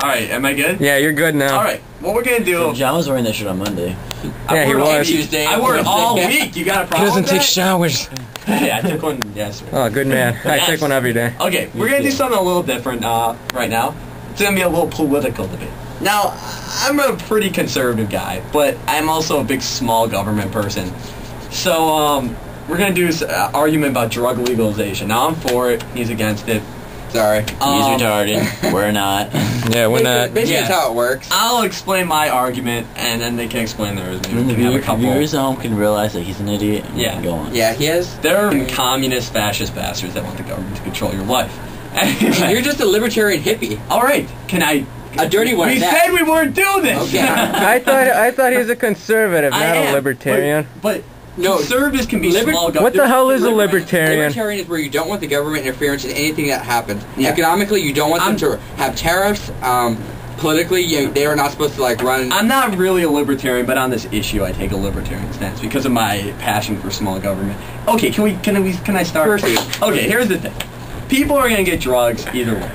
All right, am I good? Yeah, you're good now. All right, what we're gonna do? So John was wearing that shirt on Monday. Yeah, he was. Tuesday. I wore it all week. You got a problem? He doesn't with take that? showers. Hey, I took one yesterday. Oh, good man. I take one every day. Okay, we're gonna do something a little different right now. It's gonna be a little political debate. Now, I'm a pretty conservative guy, but I'm also a big small government person. So, we're gonna do this argument about drug legalization. Now, I'm for it. He's against it. Sorry. He's retarded. We're not. Yeah, we're not. Basically, that's how it works. I'll explain my argument, and then they can explain theirs. Maybe we can have a couple. Viewers at home can realize that he's an idiot. And Yeah. Go on. Yeah, he is. They're communist, fascist bastards that want the government to control your life. Anyway, You're just a libertarian hippie. all right. Can I? A dirty one. We at that. said we weren't doing this. Okay. I thought he was a conservative, I not am, a libertarian. But No, conservatives can be small government. What the hell is a libertarian? Libertarian is where you don't want the government interference in anything that happens. Yeah. Economically, you don't want them to have tariffs. Politically, they are not supposed to run. I'm not really a libertarian, but on this issue, I take a libertarian stance because of my passion for small government. Okay, can I start? Okay, here's the thing. People are gonna get drugs either way.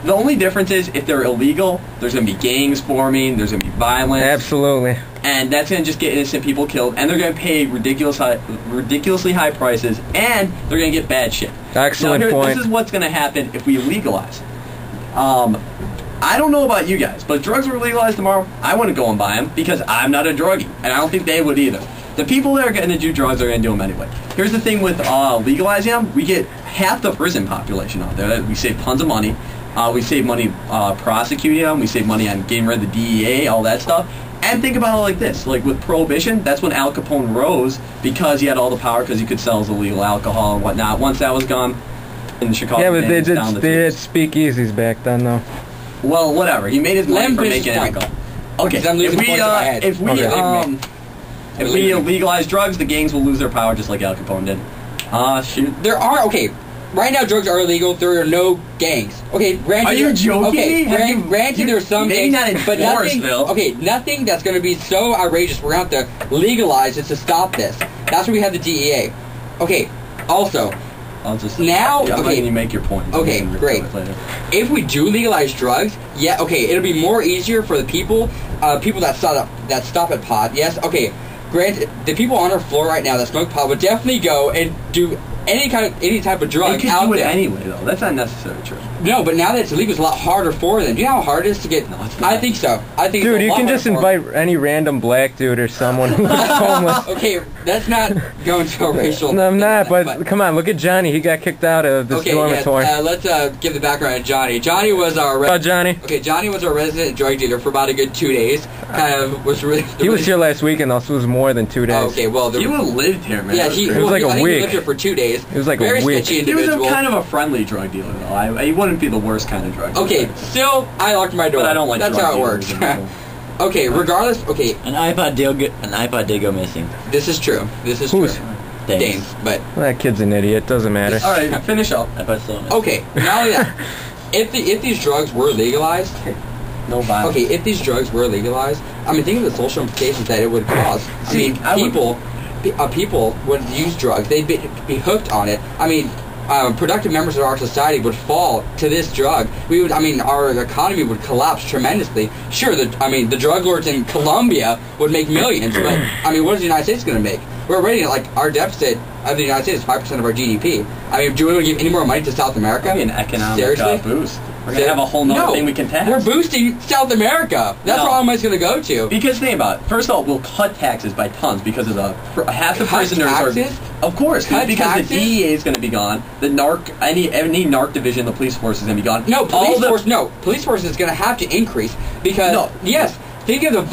The only difference is if they're illegal, there's going to be gangs forming, there's going to be violence. Absolutely. And that's going to just get innocent people killed, and they're going to pay ridiculously high prices, and they're going to get bad shit. Excellent point. This is what's going to happen if we legalize. I don't know about you guys, but if drugs were legalized tomorrow, I wouldn't go and buy them because I'm not a druggie, and I don't think they would either. The people that are going to do drugs are going to do them anyway. Here's the thing with legalizing them, we get half the prison population out there. We save tons of money. We save money prosecuting them. We save money on getting rid of the DEA, all that stuff. And think about it like this. Like with Prohibition, that's when Al Capone rose because he had all the power because he could sell his illegal alcohol and whatnot. Once that was gone, in the Chicago, Yeah, but they did tubes. speakeasies back then, though. Well, whatever. He made his money from making point. alcohol. Okay, I'm losing points in my head. if we legalize drugs, the gangs will lose their power just like Al Capone did. Shoot. There are right now drugs are illegal. There are no gangs. Okay, granted. Are you joking? Okay, granted there's some maybe gangs, not in but nothing. Forestville. Okay, nothing that's going to be so outrageous. We're going to have to legalize it to stop this. That's why we have the DEA. Okay. Also, I'll just now. I'm Okay, letting you make your point. Okay, great. If we do legalize drugs, yeah, okay, it'll be more easier for the people that stop at pot. Yes, okay. Granted, the people on our floor right now that smoke pot would definitely go and do any type of drug They could out do it there. anyway, though. That's not necessarily true. No, but now that it's illegal, it's a lot harder for them. Do you know how hard it is to get? No, it's not. I think so. I think. Dude, it's a you lot can harder just for 'em. invite any random black dude or someone who's homeless. Okay, that's not going to a racial. No, I'm thing, not, but come on, look at Johnny. He got kicked out of this dormitory. Yeah, let's give the background to Johnny. Johnny was our. Oh, Johnny. Okay, Johnny was our resident drug dealer for about a good 2 days. Kind of was really. He was here last weekend, though, so it was more than 2 days. Oh, okay, well, He would have lived here, man. yeah, That's he crazy. was like I a think week. He lived here for 2 days. It was like a Very week. sketchy He was individual. kind of a friendly drug dealer, though. He wouldn't be the worst kind of drug dealer. Okay, still, I locked my door. But I don't like That's drug how it dealers works. in general. Okay, regardless. Okay, An iPod did go missing. this is true. This is Who's? true. Thanks. Dane, but Well, that kid's an idiot. Doesn't matter. All right, finish up. iPod still missing. okay. Not only that, if these drugs were legalized, No violence. okay, if these drugs were legalized, I mean, think of the social implications that it would cause. I mean, people would use drugs. They'd be hooked on it. I mean, productive members of our society would fall to this drug. Our economy would collapse tremendously. Sure, the drug lords in Colombia would make millions, but what is the United States going to make? We're already our deficit of the United States is 5% of our GDP. Do we want to give any more money to South America? That'd be an economic Seriously? Boost. We're going to have a whole nother thing we can tax. We're boosting South America. That's No. where all the money's going to go to. Because think about it. First of all, we'll cut taxes by tons because of half the Cut prisoners taxes? are. Of course, Cut because taxes? the DEA is going to be gone. The any narc division, the police force is going to be gone. No, police force is going to have to increase because No. yes, think of the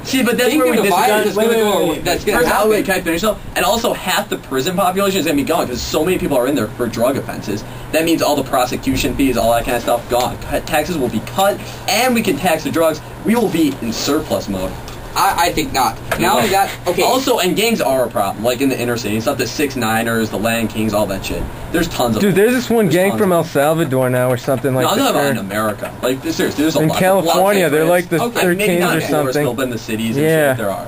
See, but that's think where of we the violence disagree. that's going to go. That's going to First, happen. can I finish up? And also, half the prison population is going to be gone because so many people are in there for drug offenses. That means all the prosecution fees, all that kind of stuff, gone. Taxes will be cut, and we can tax the drugs. We will be in surplus mode. I think not. Not only that, okay. Also, and gangs are a problem, like in the inner city. It's not the 6ix9ers, the Land Kings, all that shit. There's tons of Dude, them. there's this one gang from El Salvador now or something like No, I'm that. talking about in America. Like, seriously, there's a In lot. California, lot they're like the maybe 13s not or in Forestville, something. but in the cities and Yeah. shit, there are.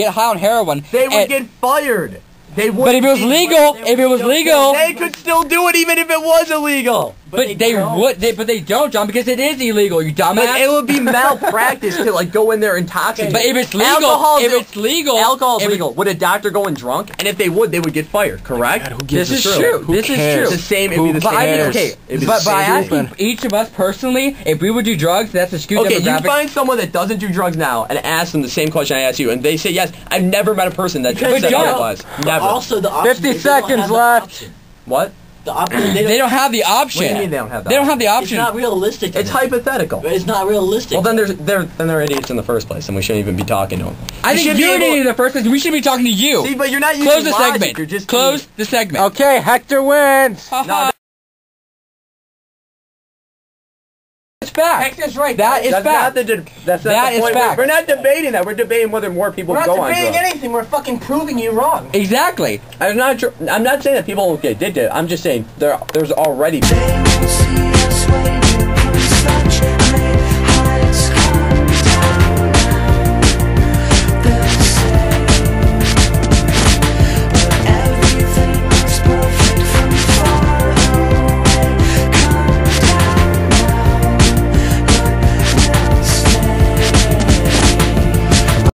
get high on heroin. They would get fired. They would. But if it was legal, they could still do it even if it was illegal. But they don't, John, because it is illegal. You dumbass. But it would be malpractice to like go in there intoxicated. But if it's legal, alcohol's legal. Would a doctor go in drunk? And if they would they get fired. Correct? God, this is true. This is true. It's the same. It'd be the same. Okay, but by asking each of us personally, if we would do drugs, that's a skewed Okay, demographic. you find someone that doesn't do drugs now and ask them the same question I asked you, and they say yes. I've never met a person that said otherwise. Never. Also, the option, 50 seconds left. What? The option, they don't have the option. What do you mean they don't have that? They don't have the option. It's not realistic. It's hypothetical. It's not realistic. Well, then they're idiots in the first place, and we shouldn't even be talking to them. I think you're an idiot in the first place. We should be talking to you. See, but you're not using Close the logic. segment. You're just Close the segment. Okay, Hector wins. No, That's fact. Hector's right. That is that's fact. not that's not That the is point. fact. We're not debating that. We're debating whether more people We're go not on debating drugs. anything. We're fucking proving you wrong. Exactly. I'm not saying that people did it. I'm just saying there's already. They will see us waiting for such